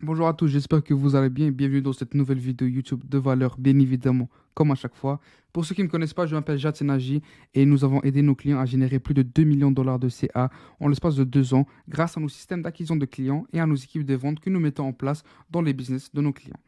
Bonjour à tous, j'espère que vous allez bien et bienvenue dans cette nouvelle vidéo YouTube de valeur, bien évidemment, comme à chaque fois. Pour ceux qui ne me connaissent pas, je m'appelle Jad Senaji et nous avons aidé nos clients à générer plus de 2 millions de dollars de CA en l'espace de 2 ans grâce à nos systèmes d'acquisition de clients et à nos équipes de vente que nous mettons en place dans les business de nos clients.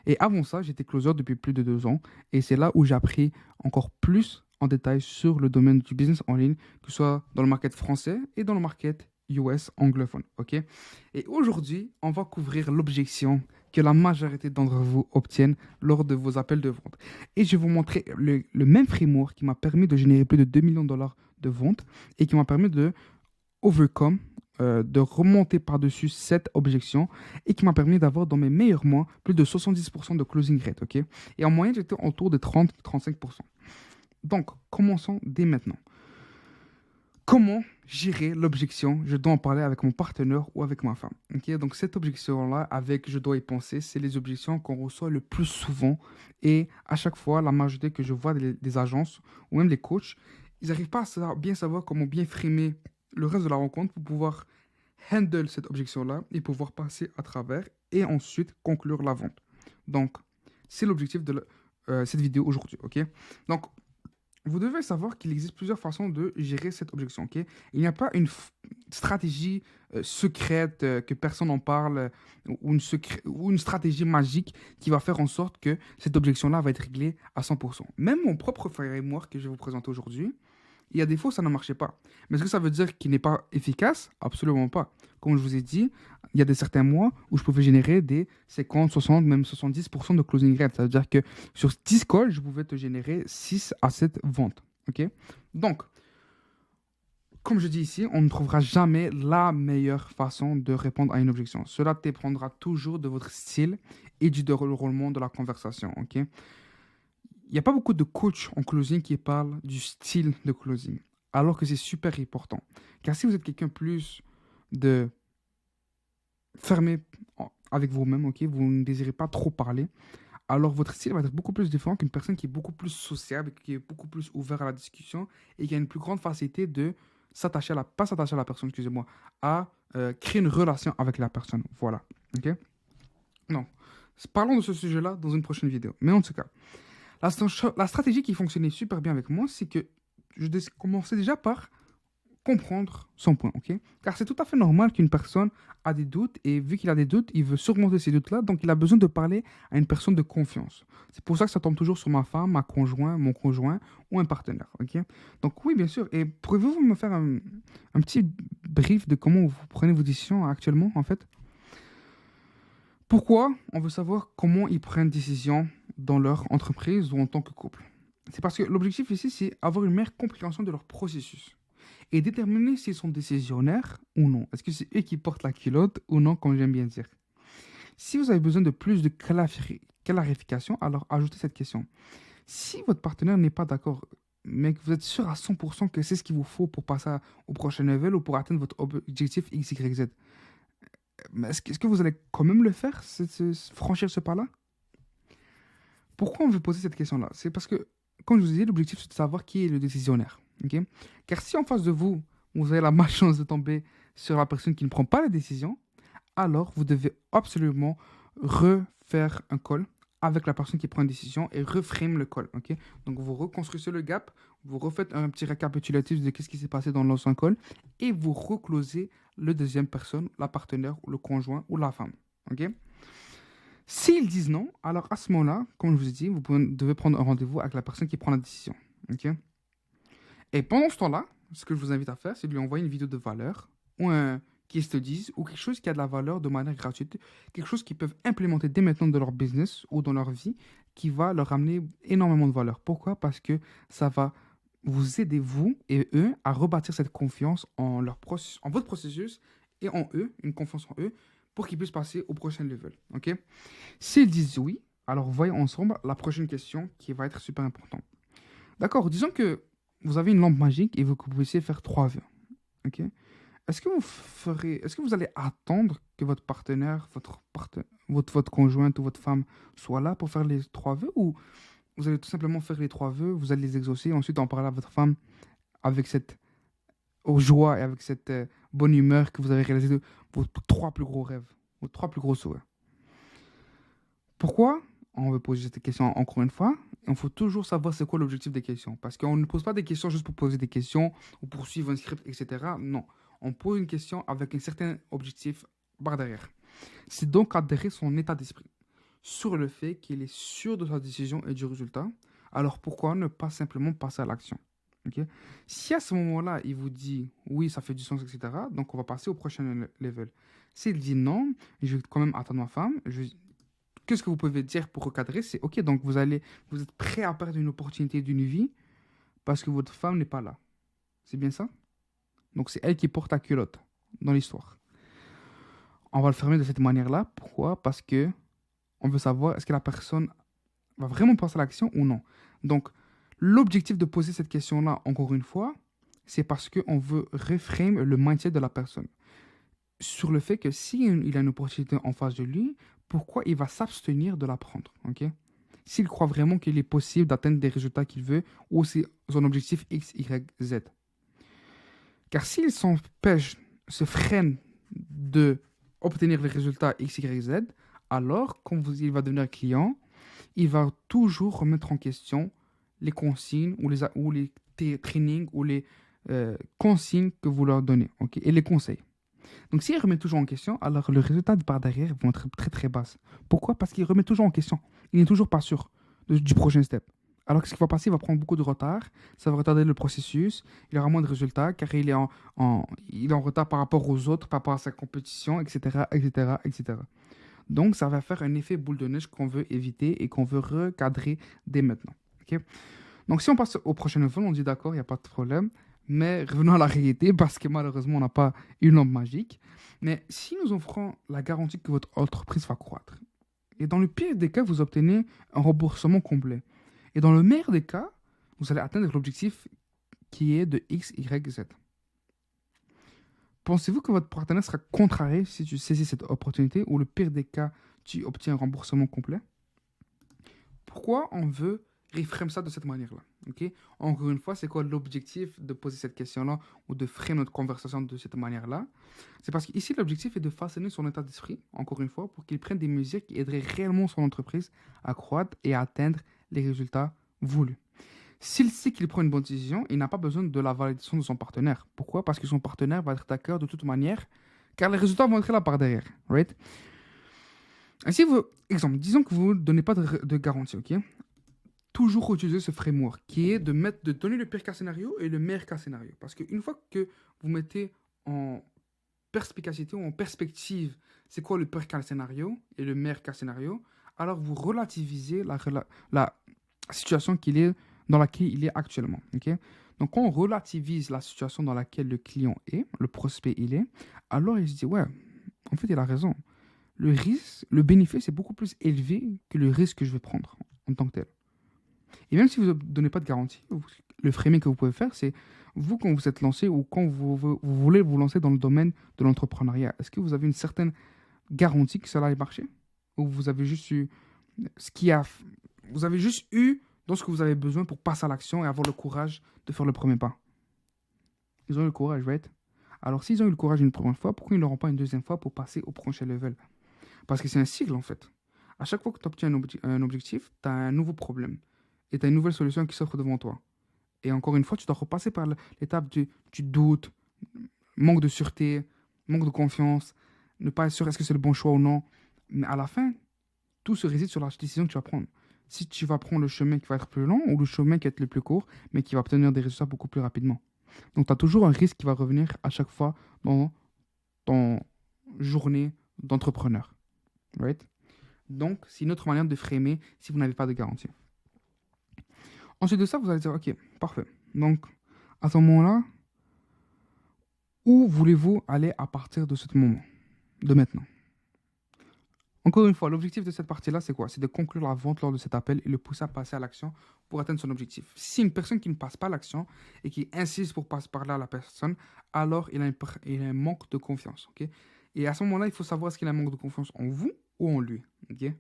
Et avant ça, j'étais closer depuis plus de 2 ans et c'est là où j'ai appris encore plus en détail sur le domaine du business en ligne, que ce soit dans le market français et dans le market US anglophone. Ok. Et aujourd'hui, on va couvrir l'objection que la majorité d'entre vous obtiennent lors de vos appels de vente. Et je vais vous montrer le même framework qui m'a permis de générer plus de 2 millions de dollars de vente et qui m'a permis de overcome, de remonter par-dessus cette objection et qui m'a permis d'avoir dans mes meilleurs mois plus de 70% de closing rate. Ok. Et en moyenne, j'étais autour de 30-35%. Donc, commençons dès maintenant. Comment gérer l'objection? Je dois en parler avec mon partenaire ou avec ma femme. Ok. Donc cette objection-là, avec je dois y penser, c'est les objections qu'on reçoit le plus souvent. Et à chaque fois, la majorité que je vois des agences ou même des coachs, ils n'arrivent pas à bien savoir comment bien frimer le reste de la rencontre pour pouvoir handle cette objection-là et pouvoir passer à travers et ensuite conclure la vente. Donc, c'est l'objectif de cette vidéo aujourd'hui. Ok. Donc, vous devez savoir qu'il existe plusieurs façons de gérer cette objection. Ok. Il n'y a pas une stratégie secrète que personne n'en parle ou une stratégie magique qui va faire en sorte que cette objection-là va être réglée à 100%. Même mon propre framework que je vais vous présenter aujourd'hui, il y a des fois, ça ne marchait pas. Mais est-ce que ça veut dire qu'il n'est pas efficace? Absolument pas. Comme je vous ai dit, il y a des certains mois où je pouvais générer des 50, 60, même 70% de closing rate. Ça veut dire que sur 10 calls, je pouvais te générer 6 à 7 ventes. OK? Donc, comme je dis ici, on ne trouvera jamais la meilleure façon de répondre à une objection. Cela dépendra toujours de votre style et du déroulement de la conversation. OK? Il n'y a pas beaucoup de coachs en closing qui parlent du style de closing, alors que c'est super important. Car si vous êtes quelqu'un plus de fermé avec vous-même, ok, vous ne désirez pas trop parler, alors votre style va être beaucoup plus différent qu'une personne qui est beaucoup plus sociable, qui est beaucoup plus ouvert à la discussion et qui a une plus grande facilité de s'attacher à la, pas s'attacher à la personne, excusez-moi, à créer une relation avec la personne. Voilà. Ok. Non. Parlons de ce sujet-là dans une prochaine vidéo. Mais en tout cas, la stratégie qui fonctionnait super bien avec moi, c'est que commençais déjà par comprendre son point, ok? Car c'est tout à fait normal qu'une personne a des doutes et vu qu'il a des doutes, il veut surmonter ces doutes-là, donc il a besoin de parler à une personne de confiance. C'est pour ça que ça tombe toujours sur ma femme, ma conjoint, mon conjoint ou un partenaire, ok? Donc oui, bien sûr. Et pouvez-vous me faire un petit brief de comment vous prenez vos décisions actuellement, en fait? Pourquoi on veut savoir comment ils prennent décision dans leur entreprise ou en tant que couple? C'est parce que l'objectif ici, c'est avoir une meilleure compréhension de leur processus et déterminer s'ils sont décisionnaires ou non. Est-ce que c'est eux qui portent la culotte ou non, comme j'aime bien dire. Si vous avez besoin de plus de clarification, alors ajoutez cette question. Si votre partenaire n'est pas d'accord, mais que vous êtes sûr à 100% que c'est ce qu'il vous faut pour passer au prochain level ou pour atteindre votre objectif X, Y, Z, mais est-ce que vous allez quand même le faire, franchir ce pas-là? Pourquoi on veut poser cette question-là? C'est parce que, comme je vous ai dit, l'objectif c'est de savoir qui est le décisionnaire. Ok. Car si en face de vous, vous avez la malchance de tomber sur la personne qui ne prend pas la décision, alors vous devez absolument refaire un call avec la personne qui prend une décision et reframe le call. Ok. Donc vous reconstruisez le gap, vous refaites un petit récapitulatif de ce qui s'est passé dans l'ancien call et vous reclosez le deuxième personne, la partenaire ou le conjoint ou la femme. Ok. S'ils disent non, alors à ce moment-là, comme je vous ai dit, devez prendre un rendez-vous avec la personne qui prend la décision. Ok. Et pendant ce temps-là, ce que je vous invite à faire, c'est de lui envoyer une vidéo de valeur ou un case studies ou quelque chose qui a de la valeur de manière gratuite, quelque chose qu'ils peuvent implémenter dès maintenant dans leur business ou dans leur vie, qui va leur amener énormément de valeur. Pourquoi? Parce que ça va vous aider, vous et eux, à rebâtir cette confiance en votre processus et en eux, une confiance en eux, pour qu'ils puissent passer au prochain level. Ok. S'ils disent oui, alors voyons ensemble la prochaine question qui va être super importante. D'accord, disons que vous avez une lampe magique et vous puissiez faire 3 vœux. Ok. Est-ce que vous allez attendre que votre partenaire, votre conjointe ou votre femme soit là pour faire les 3 vœux ou vous allez tout simplement faire les 3 vœux, vous allez les exaucer et ensuite en parler à votre femme avec cette joie et avec cette bonne humeur que vous avez réalisé de vos 3 plus gros rêves, vos 3 plus gros souhaits. Pourquoi on veut poser cette question encore une fois? Il faut toujours savoir c'est quoi l'objectif des questions. Parce qu'on ne pose pas des questions juste pour poser des questions ou pour suivre un script, etc. Non. On pose une question avec un certain objectif par derrière. C'est donc adhérer son état d'esprit sur le fait qu'il est sûr de sa décision et du résultat. Alors pourquoi ne pas simplement passer à l'action? Ok. Si à ce moment-là, il vous dit oui, ça fait du sens, etc., donc on va passer au prochain level. S'il dit non, je vais quand même attendre ma femme, qu'est-ce que vous pouvez dire pour recadrer? C'est ok, donc vous êtes prêt à perdre une opportunité d'une vie parce que votre femme n'est pas là. C'est bien ça? Donc c'est elle qui porte la culotte dans l'histoire. On va le fermer de cette manière-là. Pourquoi? Parce que on veut savoir est-ce que la personne va vraiment passer à l'action ou non. Donc l'objectif de poser cette question-là, encore une fois, c'est parce qu'on veut reframe le mindset de la personne sur le fait que s'il a une opportunité en face de lui, pourquoi il va s'abstenir de la prendre, ok? S'il croit vraiment qu'il est possible d'atteindre des résultats qu'il veut ou si son objectif X, Y, Z. Car s'il s'empêche, se freine de obtenir les résultats X, Y, Z, alors quand il va devenir client, il va toujours remettre en question les consignes ou les trainings ou les consignes que vous leur donnez, ok? Et les conseils. Donc, s'il remet toujours en question, alors le résultat de par derrière vont être très très basses. Pourquoi? Parce qu'il remet toujours en question. Il n'est toujours pas sûr du prochain step. Alors, qu'est-ce qui va passer? Il va prendre beaucoup de retard. Ça va retarder le processus. Il aura moins de résultats car il est en retard par rapport aux autres, par rapport à sa compétition, etc., etc., etc. Donc, ça va faire un effet boule de neige qu'on veut éviter et qu'on veut recadrer dès maintenant. Ok. Donc, si on passe au prochain level, on dit d'accord, il n'y a pas de problème. Mais revenons à la réalité, parce que malheureusement, on n'a pas une lampe magique. Mais si nous offrons la garantie que votre entreprise va croître, et dans le pire des cas, vous obtenez un remboursement complet. Et dans le meilleur des cas, vous allez atteindre l'objectif qui est de X, Y, Z. Pensez-vous que votre partenaire sera contrarié si tu saisis cette opportunité ou le pire des cas, tu obtiens un remboursement complet? Pourquoi on veut reframe ça de cette manière-là? Ok. Encore une fois, c'est quoi l'objectif de poser cette question-là ou de framer notre conversation de cette manière-là? C'est parce qu'ici, l'objectif est de façonner son état d'esprit, encore une fois, pour qu'il prenne des mesures qui aideraient réellement son entreprise à croître et à atteindre les résultats voulus. S'il sait qu'il prend une bonne décision, il n'a pas besoin de la validation de son partenaire. Pourquoi? Parce que son partenaire va être d'accord de toute manière, car les résultats vont être là par derrière. Right? Ainsi, exemple, disons que vous ne donnez pas de garantie, ok? Toujours utiliser ce framework qui est de donner le pire cas scénario et le meilleur cas scénario. Parce qu'une fois que vous mettez en perspicacité ou en perspective, c'est quoi le pire cas scénario et le meilleur cas scénario, alors vous relativisez la situation dans laquelle il est actuellement. Ok. Donc, quand on relativise la situation dans laquelle le client est, le prospect il est, alors il se dit, ouais, en fait, il a raison. Le risque, le bénéfice est beaucoup plus élevé que le risque que je vais prendre en tant que tel. Et même si vous ne donnez pas de garantie, le framing que vous pouvez faire, c'est vous, quand vous êtes lancé ou quand vous voulez vous lancer dans le domaine de l'entrepreneuriat, est-ce que vous avez une certaine garantie que cela ait marché? Ou vous avez juste eu ce qui a, vous avez juste eu dans ce que vous avez besoin pour passer à l'action et avoir le courage de faire le premier pas? Ils ont eu le courage, right? Alors, s'ils ont eu le courage une première fois, pourquoi ils ne l'auront pas une deuxième fois pour passer au prochain level? Parce que c'est un cycle, en fait. À chaque fois que tu obtiens un objectif, tu as un nouveau problème. Et tu as une nouvelle solution qui s'offre devant toi. Et encore une fois, tu dois repasser par l'étape du doute, manque de sûreté, manque de confiance, ne pas être sûr est-ce que c'est le bon choix ou non. Mais à la fin, tout se réside sur la décision que tu vas prendre. Si tu vas prendre le chemin qui va être plus long ou le chemin qui va être le plus court, mais qui va obtenir des résultats beaucoup plus rapidement. Donc, tu as toujours un risque qui va revenir à chaque fois dans ton journée d'entrepreneur. Right? Donc, c'est une autre manière de framer si vous n'avez pas de garantie. Ensuite de ça, vous allez dire, ok, parfait. Donc, à ce moment-là, où voulez-vous aller à partir de ce moment, de maintenant? Encore une fois, l'objectif de cette partie-là, c'est quoi? C'est de conclure la vente lors de cet appel et le pousser à passer à l'action pour atteindre son objectif. Si une personne qui ne passe pas à l'action et qui insiste pour passer par là à la personne, alors il a un manque de confiance. Ok. Et à ce moment-là, il faut savoir est-ce qu'il a un manque de confiance en vous ou en lui. Ok.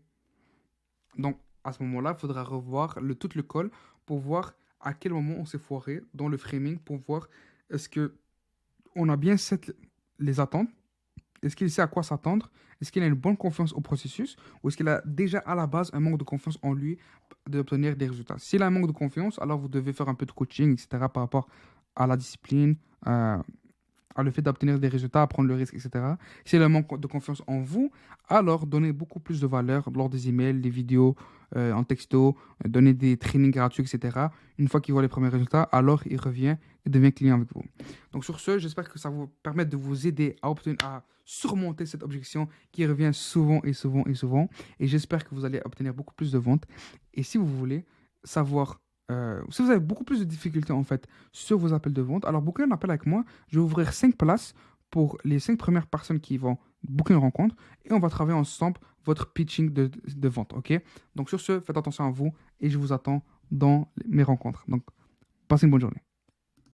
Donc, à ce moment-là, il faudra revoir tout le call pour voir à quel moment on s'est foiré dans le framing, pour voir est-ce que on a bien set les attentes Est-ce qu'il sait à quoi s'attendre? Est-ce qu'il a une bonne confiance au processus? Ou est-ce qu'il a déjà à la base un manque de confiance en lui d'obtenir des résultats? S'il a un manque de confiance, alors vous devez faire un peu de coaching, etc. par rapport à la discipline, à le fait d'obtenir des résultats, à prendre le risque, etc. S'il a un manque de confiance en vous, alors donnez beaucoup plus de valeur lors des emails, des vidéos, en texto, donnez des trainings gratuits, etc. Une fois qu'il voit les premiers résultats, alors il revient et devient client avec vous. Donc sur ce, j'espère que ça vous permet de vous aider à obtenir, à surmonter cette objection qui revient souvent et souvent et souvent. Et j'espère que vous allez obtenir beaucoup plus de ventes. Et si vous voulez savoir, si vous avez beaucoup plus de difficultés en fait sur vos appels de vente, alors booker un appel avec moi. Je vais ouvrir 5 places pour les 5 premières personnes qui vont booker une rencontre et on va travailler ensemble votre pitching de vente. Ok? Donc sur ce, faites attention à vous et je vous attends dans mes rencontres. Donc passez une bonne journée.